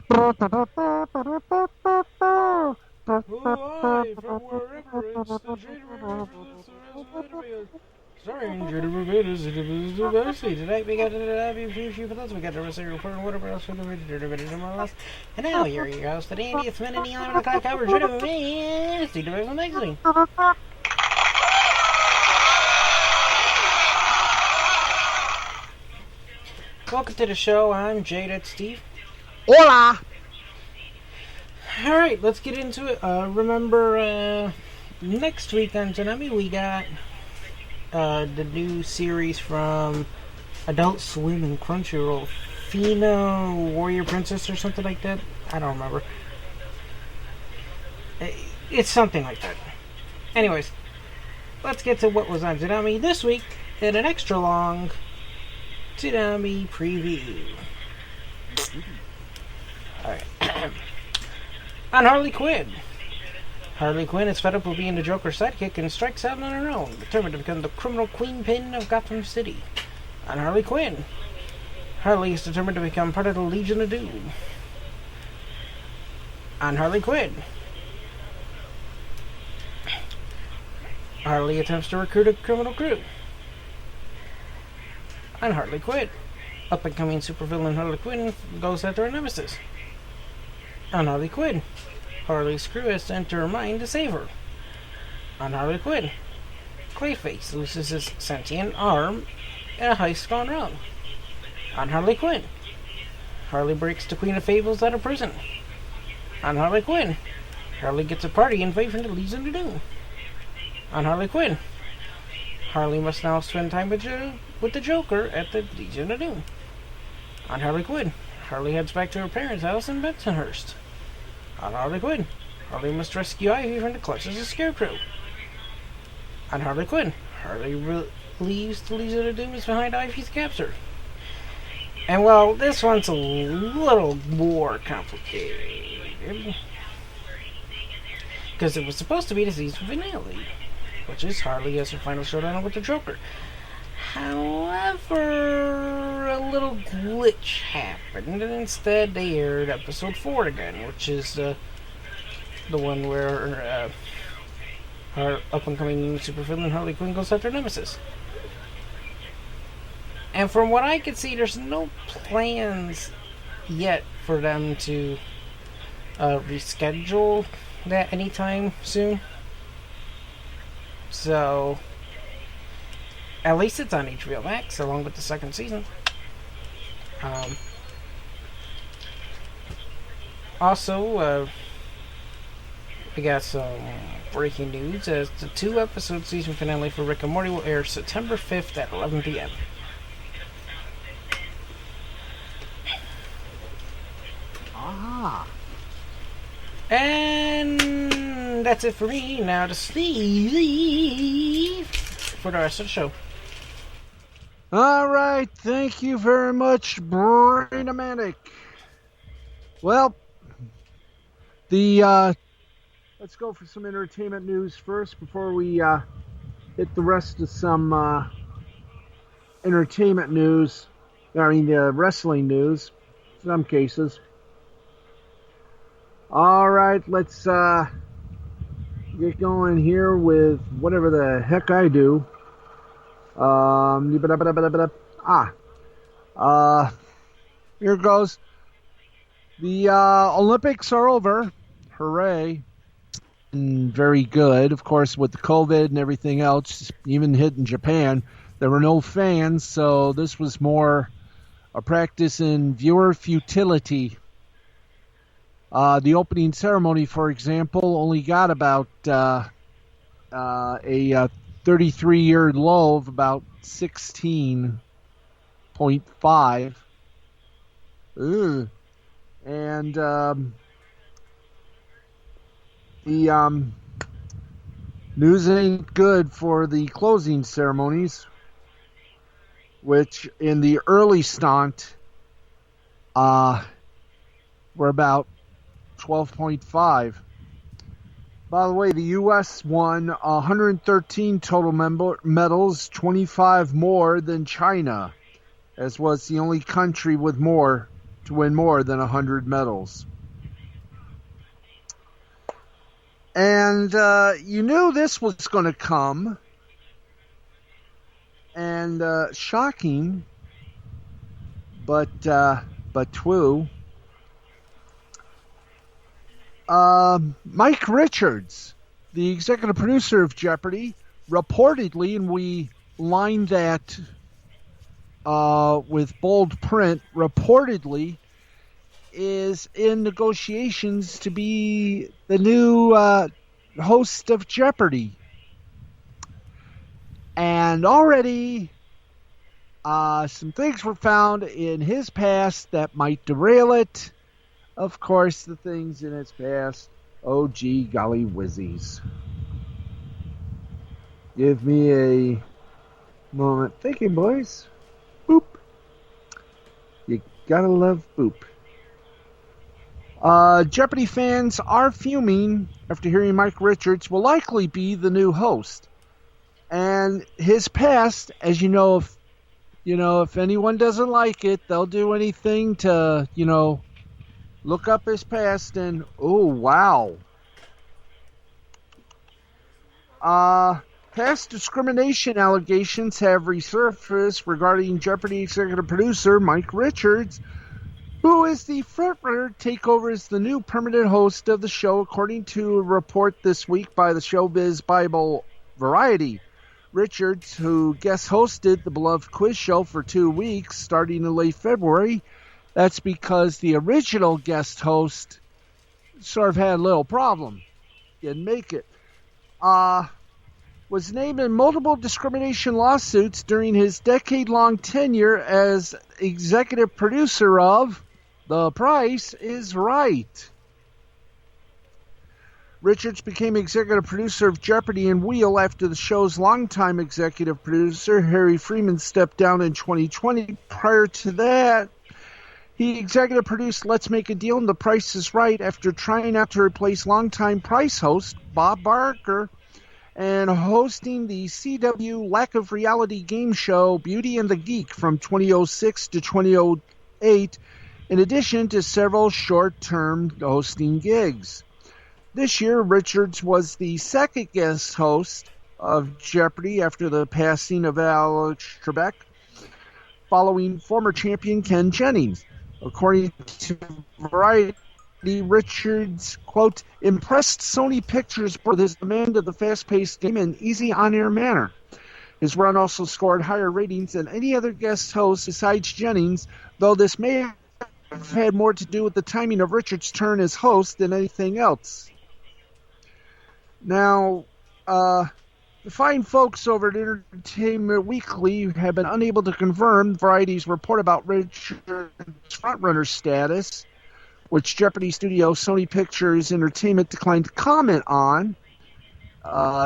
I from wherever it's the River, starring Judy Barbados, tonight we got the few for those, we got the rest of your for whatever else for the more. And now you're your host, the 80th minute, the 11 o'clock coverage of the Steve Division Magazine. Welcome to the show. I'm Jade. That's Steve. Hola! Alright, let's get into it. Remember, next week on Tsunami, we got the new series from Adult Swim and Crunchyroll. Fina Warrior Princess or something like that. I don't remember. It's something like that. Anyways, let's get to what was on Tsunami this week in an extra long Tsunami preview. Alright. On Harley Quinn. Harley Quinn is fed up with being the Joker's sidekick and strikes out on her own, determined to become the criminal queenpin of Gotham City. On Harley Quinn. Harley is determined to become part of the Legion of Doom. On Harley Quinn. Harley attempts to recruit a criminal crew. On Harley Quinn. Up-and-coming supervillain Harley Quinn goes after her nemesis. On Harley Quinn. Harley's crew has to enter her mind to save her. On Harley Quinn. Clayface loses his sentient arm in a heist gone wrong. On Harley Quinn. Harley breaks the Queen of Fables out of prison. On Harley Quinn. Harley gets a party invite from the Legion of Doom. On Harley Quinn. Harley must now spend time with the Joker at the Legion of Doom. On Harley Quinn. Harley heads back to her parents' house in Bensonhurst. On Harley Quinn. Harley must rescue Ivy from the clutches of Scarecrow. On Harley Quinn. Harley believes the Legion of Doom is behind Ivy's capture. And well, this one's a little more complicated. Because it was supposed to be the season finale, which is Harley as her final showdown with the Joker. However, a little glitch happened, and instead they aired episode 4 again, which is the one where our up-and-coming supervillain Harley Quinn goes after Nemesis. And from what I could see, there's no plans yet for them to reschedule that anytime soon. So at least it's on HBO Max, along with the second season. Also, we got some breaking news as the 2-episode season finale for Rick and Morty will air September 5th at 11 p.m. Ah. And that's it for me. Now to Steve for the rest of the show. All right, thank you very much, Brainomatic. Well, let's go for some entertainment news first before we hit the rest of some entertainment news. I mean, wrestling news, in some cases. All right, let's get going here with whatever the heck I do. Here goes. The Olympics are over. Hooray. And very good. Of course, with the COVID and everything else, even hit in Japan, there were no fans, so this was more a practice in viewer futility. The opening ceremony, for example, only got about a 33-year low of about 16.5. And the news ain't good for the closing ceremonies, which in the early stunt were about 12.5. By the way, the U.S. won 113 total medals, 25 more than China, as was the only country with more to win more than 100 medals. And you knew this was going to come. And shocking, but true. Mike Richards, the executive producer of Jeopardy, reportedly, and we lined that with bold print, reportedly is in negotiations to be the new host of Jeopardy. And already some things were found in his past that might derail it. Of course, the things in his past, oh gee golly whizzies. Give me a moment thinking, boys. Boop. You gotta love boop. Jeopardy fans are fuming after hearing Mike Richards will likely be the new host. And his past, as you know, if anyone doesn't like it, they'll do anything to, look up his past and, oh, wow. Past discrimination allegations have resurfaced regarding Jeopardy executive producer Mike Richards, who is the frontrunner to take over as the new permanent host of the show, according to a report this week by the Showbiz Bible Variety. Richards, who guest hosted the beloved quiz show for 2 weeks, starting in late February, that's because the original guest host sort of had a little problem. Didn't make it. Was named in multiple discrimination lawsuits during his decade-long tenure as executive producer of The Price is Right. Richards became executive producer of Jeopardy and Wheel after the show's longtime executive producer, Harry Freeman, stepped down in 2020. Prior to that, he executive produced Let's Make a Deal and The Price is Right after trying out to replace longtime Price host Bob Barker and hosting the CW lack of reality game show Beauty and the Geek from 2006 to 2008, in addition to several short-term hosting gigs. This year, Richards was the second guest host of Jeopardy after the passing of Alex Trebek, following former champion Ken Jennings. According to Variety, Richards, quote, impressed Sony Pictures with his demand of the fast-paced game and easy on-air manner. His run also scored higher ratings than any other guest host besides Jennings, though this may have had more to do with the timing of Richards' turn as host than anything else. Now, the fine folks over at Entertainment Weekly have been unable to confirm Variety's report about Richards' frontrunner status, which Jeopardy studio Sony Pictures Entertainment declined to comment on.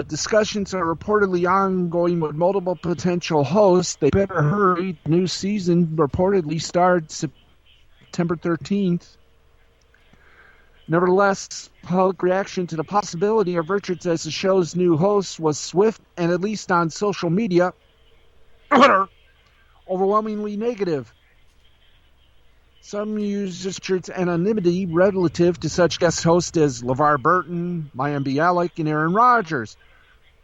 Discussions are reportedly ongoing with multiple potential hosts. They better hurry. The new season reportedly starts September 13th. Nevertheless, public reaction to the possibility of Richards as the show's new host was swift and, at least on social media, overwhelmingly negative. Some use Richards' anonymity relative to such guest hosts as LeVar Burton, Mayim Bialik, and Aaron Rodgers.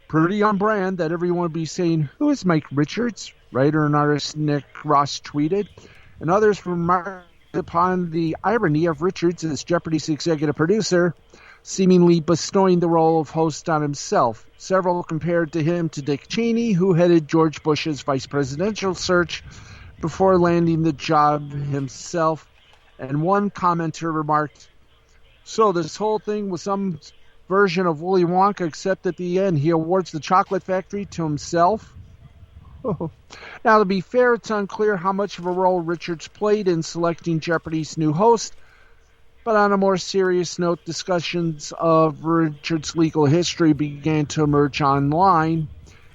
Pretty on brand that everyone would be saying, who is Mike Richards? Writer and artist Nick Ross tweeted. And others remarked upon the irony of Richards as Jeopardy's executive producer, seemingly bestowing the role of host on himself. Several compared to him to Dick Cheney, who headed George Bush's vice presidential search before landing the job himself. And one commenter remarked, so this whole thing was some version of Willy Wonka, except at the end he awards the chocolate factory to himself. Now, to be fair, it's unclear how much of a role Richards played in selecting Jeopardy's new host, but on a more serious note, discussions of Richards' legal history began to emerge online.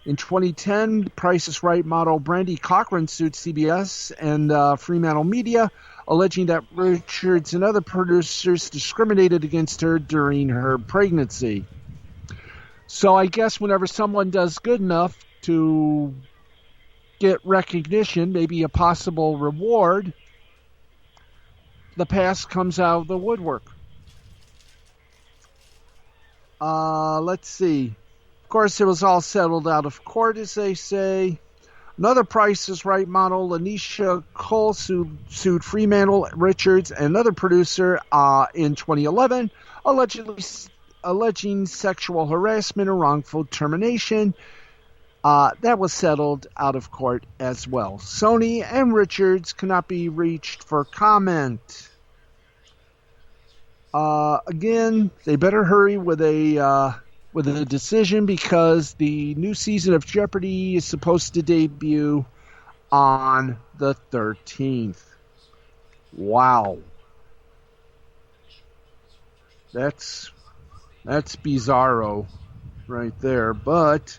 In 2010, Price is Right model Brandy Cochran sued CBS and Fremantle Media, alleging that Richards and other producers discriminated against her during her pregnancy. So I guess whenever someone does good enough to get recognition, maybe a possible reward, the past comes out of the woodwork. Let's see. Of course, it was all settled out of court, as they say. Another Price is Right model, Lanisha Cole, sued Fremantle Richards and another producer in 2011, alleging sexual harassment or wrongful termination. That was settled out of court as well. Sony and Richards cannot be reached for comment. Again, they better hurry with a decision because the new season of Jeopardy is supposed to debut on the 13th. Wow. That's bizarro right there. But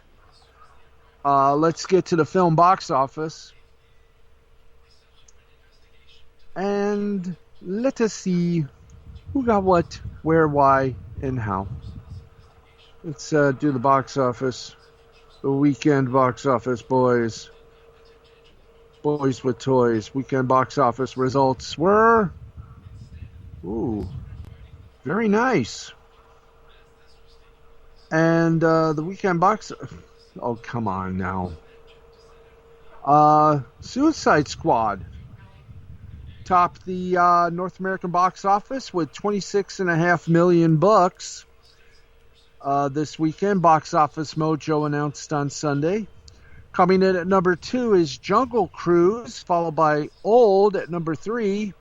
let's get to the film box office. And let us see who got what, where, why, and how. Let's do the box office. The weekend box office, boys. Boys with toys. Weekend box office results were... Ooh. Very nice. And the weekend box... Oh, come on now. Suicide Squad topped the North American box office with $26.5 million bucks. This weekend, Box Office Mojo announced on Sunday. Coming in at number 2 is Jungle Cruise, followed by Old at number 3,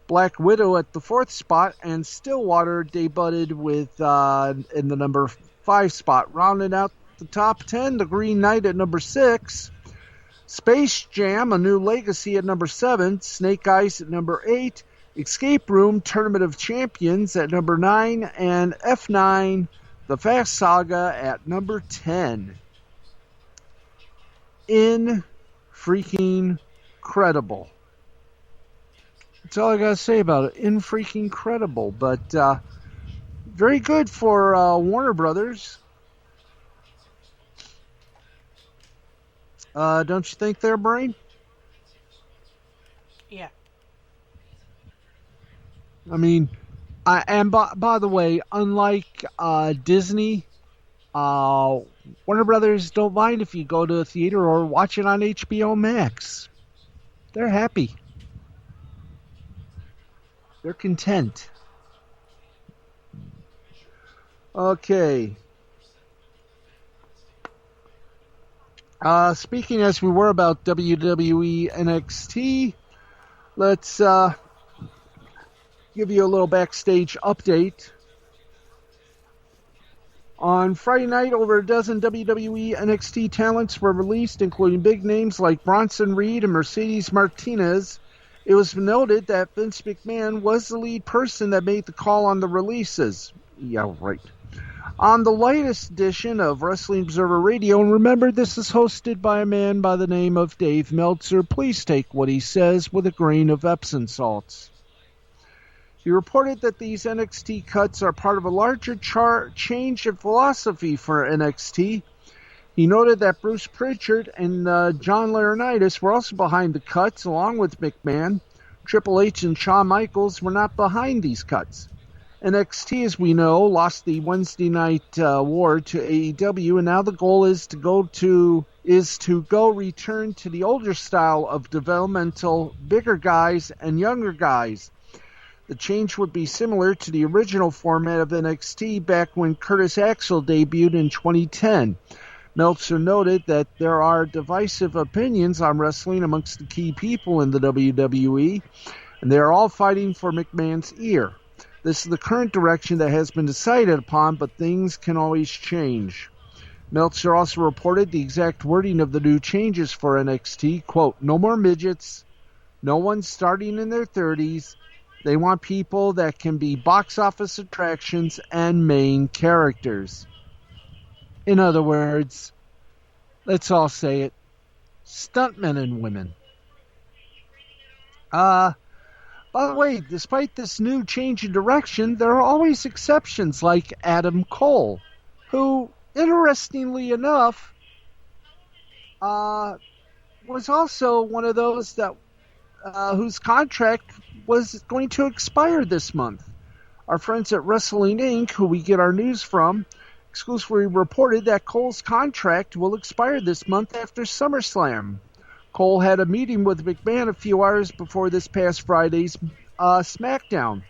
Black Widow at the 4th spot, and Stillwater debuted with in the number 5 spot. Rounding out the top 10, The Green Knight at number 6, Space Jam: A New Legacy at number 7, Snake Eyes at number 8, Escape Room: Tournament of Champions at number 9, and F9: The Fast Saga at number 10. Freaking credible. That's all I gotta say about it. Freaking credible. But very good for Warner Brothers. Don't you think there, Brain? Yeah. I mean, and by the way, unlike Disney, Warner Brothers don't mind if you go to a theater or watch it on HBO Max. They're happy. They're content. Okay. Speaking as we were about WWE NXT, let's give you a little backstage update. On Friday night, over a dozen WWE NXT talents were released, including big names like Bronson Reed and Mercedes Martinez. It was noted that Vince McMahon was the lead person that made the call on the releases. Yeah, right. On the latest edition of Wrestling Observer Radio, and remember, this is hosted by a man by the name of Dave Meltzer. Please take what he says with a grain of Epsom salts. He reported that these NXT cuts are part of a larger change in philosophy for NXT. He noted that Bruce Pritchard and John Laurinaitis were also behind the cuts, along with McMahon. Triple H and Shawn Michaels were not behind these cuts. NXT, as we know, lost the Wednesday night war to AEW, and now the goal is to return to the older style of developmental, bigger guys and younger guys. The change would be similar to the original format of NXT back when Curtis Axel debuted in 2010. Meltzer noted that there are divisive opinions on wrestling amongst the key people in the WWE, and they are all fighting for McMahon's ear. This is the current direction that has been decided upon, but things can always change. Meltzer also reported the exact wording of the new changes for NXT, quote, "No more midgets, no one starting in their 30s. They want people that can be box office attractions and main characters." In other words, let's all say it, stuntmen and women. By the way, despite this new change in direction, there are always exceptions like Adam Cole, who, interestingly enough, was also one of those that whose contract was going to expire this month. Our friends at Wrestle-Anime, who we get our news from, exclusively reported that Cole's contract will expire this month after SummerSlam. Cole had a meeting with McMahon a few hours before this past Friday's SmackDown.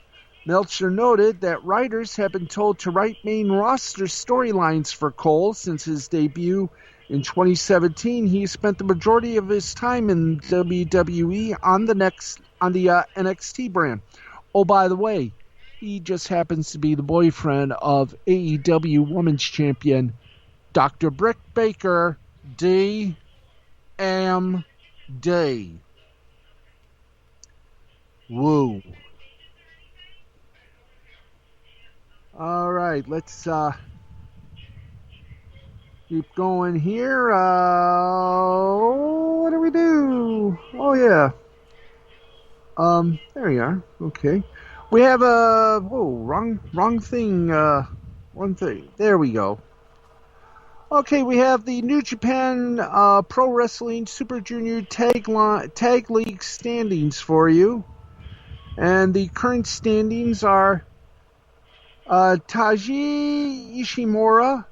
Meltzer noted that writers have been told to write main roster storylines for Cole since his debut in 2017. He spent the majority of his time in WWE on the NXT brand. Oh, by the way, he just happens to be the boyfriend of AEW Women's Champion Dr. Britt Baker, DMD. Woo. All right, let's keep going here. What do we do? Oh, yeah. There we are. Okay. We have wrong thing. One thing. There we go. Okay, we have the New Japan Pro Wrestling Super Junior Tag League standings for you. And the current standings are Taiji Ishimura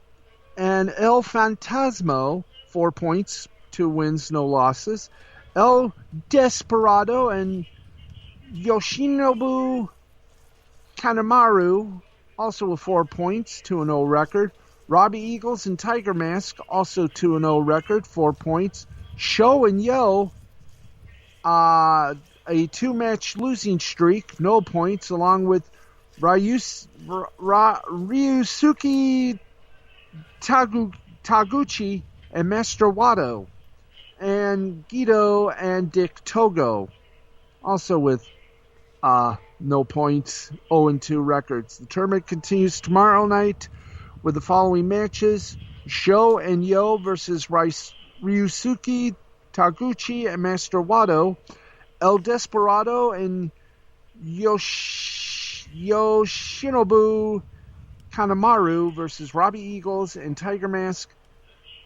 and El Fantasmo, 4 points, 2 wins, no losses. El Desperado and Yoshinobu Kanemaru, also with 4 points, 2-0 record. Robbie Eagles and Tiger Mask, also 2-0 record, 4 points. Sho and Yo, a 2-match losing streak, no points, along with Ryusuke Taguchi and Master Wado. And Guido and Dick Togo, also with no points, 0-2 records. The tournament continues tomorrow night with the following matches: Sho and Yo versus Ryusuke Taguchi and Master Wado. El Desperado and Yoshinobu Kanemaru versus Robbie Eagles and Tiger Mask.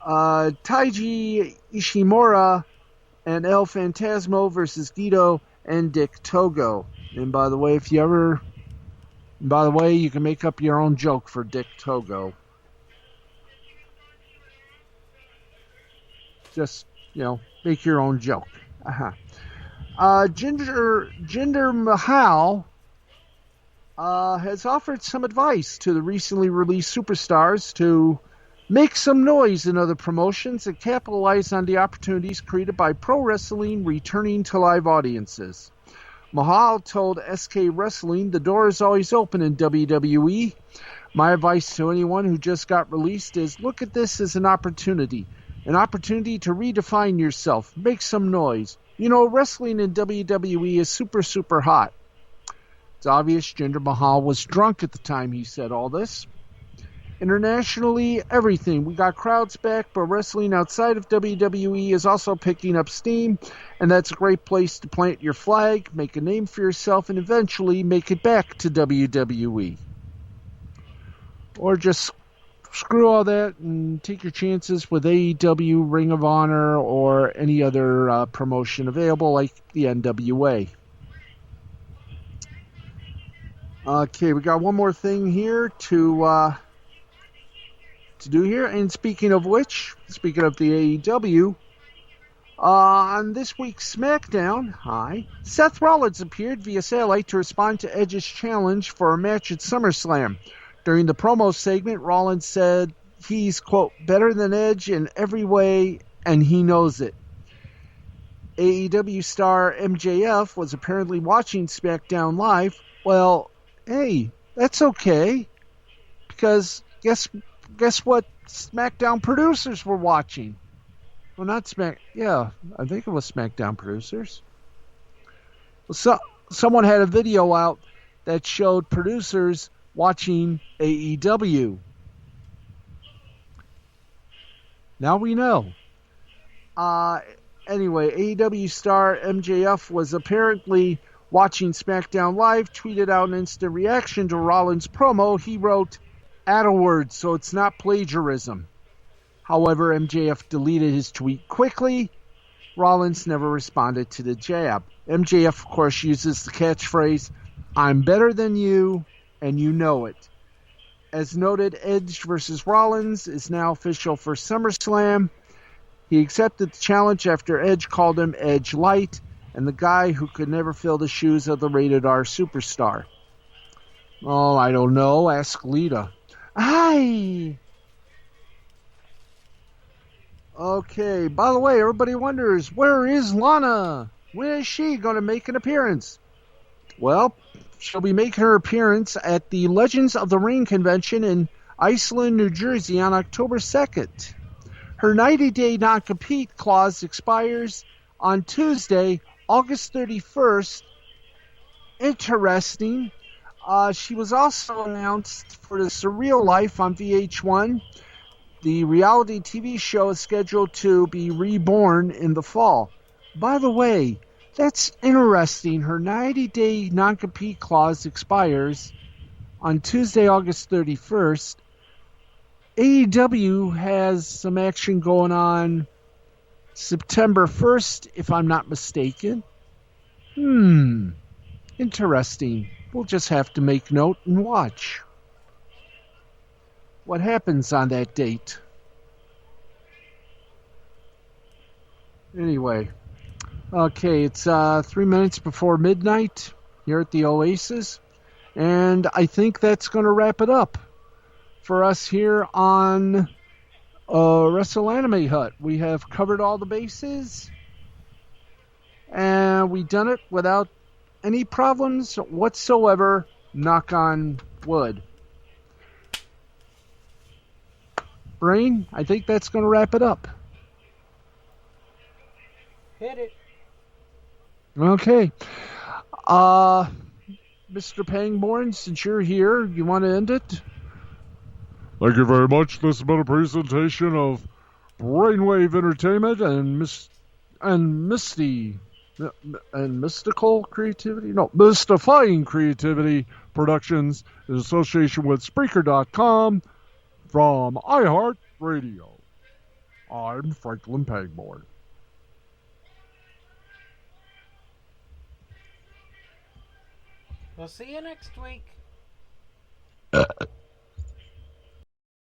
Taiji Ishimura and El Fantasmo versus Guido and Dick Togo. And by the way, you can make up your own joke for Dick Togo. Just, make your own joke. Jinder Mahal has offered some advice to the recently released superstars to make some noise in other promotions and capitalize on the opportunities created by pro wrestling returning to live audiences. Mahal told SK Wrestling, "The door is always open in WWE. My advice to anyone who just got released is look at this as an opportunity to redefine yourself, make some noise. Wrestling in WWE is super, super hot." It's obvious Jinder Mahal was drunk at the time he said all this. Internationally, everything. We got crowds back, but wrestling outside of WWE is also picking up steam, and that's a great place to plant your flag, make a name for yourself, and eventually make it back to WWE. Or just screw all that and take your chances with AEW, Ring of Honor, or any other promotion available like the NWA. Okay, we got one more thing here to do here. And speaking of the AEW, on this week's SmackDown, Seth Rollins appeared via satellite to respond to Edge's challenge for a match at SummerSlam. During the promo segment, Rollins said he's, quote, better than Edge in every way, and he knows it. AEW star MJF was apparently watching SmackDown Live. Well, hey, that's okay, because guess what SmackDown producers were watching? Well, not I think it was SmackDown producers. Well, someone had a video out that showed producers watching AEW. Now we know. Anyway, AEW star MJF was apparently watching SmackDown Live, tweeted out an instant reaction to Rollins' promo. He wrote, "Add a word so it's not plagiarism." However, MJF deleted his tweet quickly, Rollins never responded to the jab. MJF, of course, uses the catchphrase, "I'm better than you, and you know it." As noted, Edge versus Rollins is now official for SummerSlam. He accepted the challenge after Edge called him Edge Light and the guy who could never fill the shoes of the rated R superstar. Oh, I don't know. Ask Lita. Hi! Okay, by the way, everybody wonders, where is Lana? When is she going to make an appearance? Well, she'll be making her appearance at the Legends of the Ring convention in Iceland, New Jersey on October 2nd. Her 90-day non-compete clause expires on Tuesday, August 31st. Interesting. She was also announced for The Surreal Life on VH1. The reality TV show is scheduled to be reborn in the fall. By the way, that's interesting. Her 90-day non-compete clause expires on Tuesday, August 31st. AEW has some action going on September 1st, if I'm not mistaken. Interesting. We'll just have to make note and watch what happens on that date. Anyway, okay, it's 3 minutes before midnight here at the Oasis, and I think that's going to wrap it up for us here on Wrestle-Anime Hut. We have covered all the bases, and we've done it without any problems whatsoever, knock on wood. Brain, I think that's going to wrap it up. Hit it. Okay. Mr. Pangborn, since you're here, you want to end it? Thank you very much. This has been a presentation of Brainwave Entertainment and Mystical Creativity? No, Mystifying Creativity Productions in association with Spreaker.com from iHeartRadio. I'm Franklin Pangborn. We'll see you next week.